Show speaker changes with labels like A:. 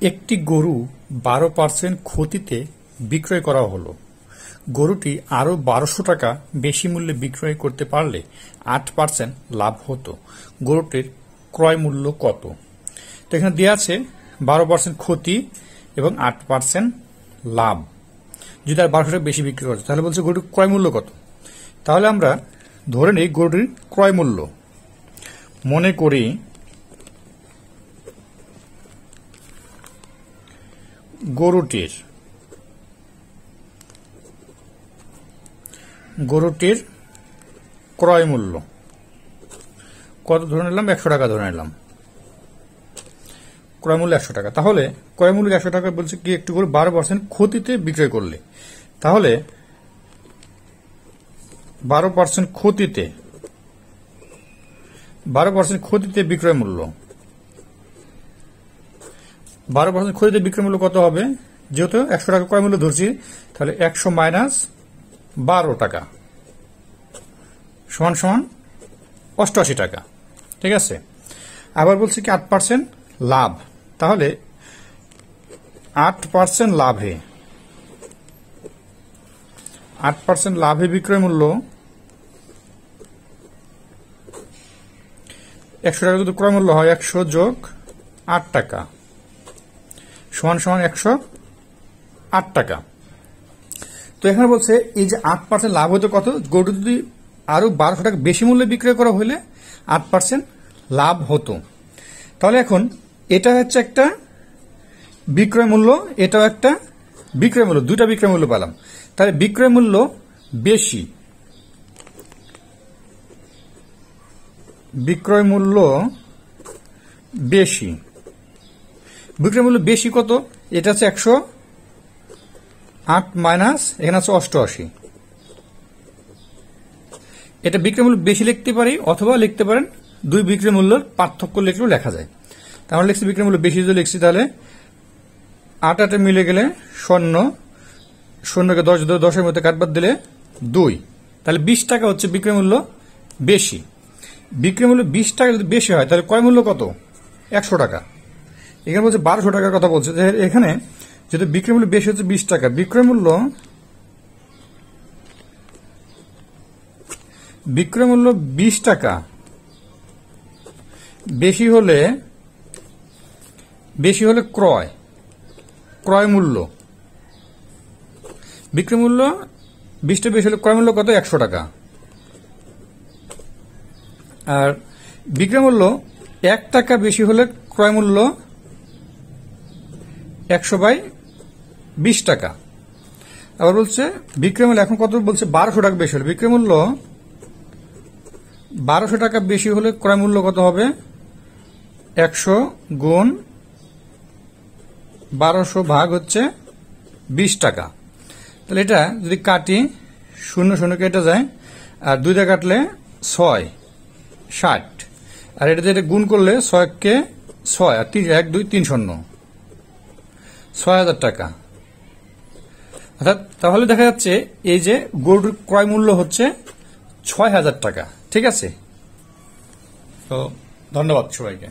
A: একটি গরু 12% ক্ষতিতে বিক্রয় করা হলো। গরুটি আরও 1200 টাকা বেশি মূল্যে বিক্রয় করতে পারলে 8% লাভ হতো। গরুটির ক্রয় মূল্য কত? তো এখানে দেওয়া আছে 12% ক্ষতি এবং 8% লাভ। যদি আর 1200 টাকা বেশি বিক্রি করে তাহলে বলছে গরুটির ক্রয় মূল্য কত। তাহলে আমরা ধরে নিই গরুটির ক্রয় মূল্য, মনে করি গরুটির ক্রয় মূল্য কত ধরে নিলাম? 100 টাকা ধরে নিলাম। ক্রয় মূল্য 100 টাকা। তাহলে ক্রয় মূল্য 100 টাকা বলছে কি একটু করে 12% ক্ষতিতে বিক্রয় করলে, তাহলে 12% ক্ষতিতে বিক্রয় মূল্য 12% ক্ষতিতে বিক্রয় মূল্য কত হবে? যেহেতু 100 টাকা ক্রয় মূল্য ধরছি, তাহলে 100 মাইনাস 12 টাকা সমান সমান 88 টাকা। ঠিক আছে। আবার বলছি কি 8% লাভ। তাহলে 8% লাভে বিক্রয় মূল্য 100 টাকা যদি ক্রয় মূল্য হয় 100 যোগ 8 টাকা সমান সমান 108 টাকা। তো এখানে বলছে এই যে 8% লাভ হতো কত? গরু যদি আরো 1200 টাকা বেশি মূল্যে বিক্রয় করা হলে 8% লাভ হতো। তাহলে এখন এটা হচ্ছে একটা বিক্রয় মূল্য, এটাও একটা বিক্রয় মূল্য, দুইটা বিক্রয় মূল্য পেলাম। তাহলে বিক্রয় মূল্য বেশি, বিক্রয় মূল্য বেশি কত? এটা হচ্ছে 108 মাইনাস এখানে আছে 88। এটা বিক্রয় মূল্য বেশি লিখতে পারি, অথবা লিখতে পারেন দুই বিক্রয় মূল্যের পার্থক্য লিখলেও লেখা যায়। তাহলে লিখছি বিক্রয় মূল্য বেশি যদি লিখছি, তাহলে 8 মিলে গেলে 0, 0কে 10 মধ্যে কাটবাদ দিলে 2, তাহলে 20 টাকা হচ্ছে বিক্রয় মূল্য বেশি। বিক্রয় মূল্য 20 টাকা যদি বেশি হয় তাহলে ক্রয় মূল্য কত? 100 টাকা। এখানে বলছে 1200 টাকার কথা বলছে। এখানে যেহেতু বিক্রয় মূল্য বেশি হচ্ছে 20 টাকা, বিক্রয় মূল্য 20 টাকা বেশি হলে ক্রয় মূল্য, বিক্রয় মূল্য 20 টাকা বেশি হলে ক্রয় মূল্য কত? 100 টাকা। আর বিক্রয় মূল্য 1 টাকা বেশি হলে ক্রয় মূল্য 100/20 টাকা। আবার বলছে বিক্রয় মূল্য এখন কত বলছে? 1200 টাকা বেশি হলে, বিক্রয় মূল্য 1200 টাকা বেশি হলে ক্রয় মূল্য কত হবে? 100 গুণ 1200 ভাগ হচ্ছে 20 টাকা। তাহলে এটা যদি কাটি 0 কেটে যায়, আর 2 দিয়ে কাটলে 6, 60, আর এটা যেটা গুণ করলে 6 কে 6 আর 1 2 3 0, 6000 টাকা। অর্থাৎ তাহলে দেখা যাচ্ছে এই যে গরুর ক্রয় মূল্য হচ্ছে 6000 টাকা। ঠিক আছে। তো ধন্যবাদ সবাইকে।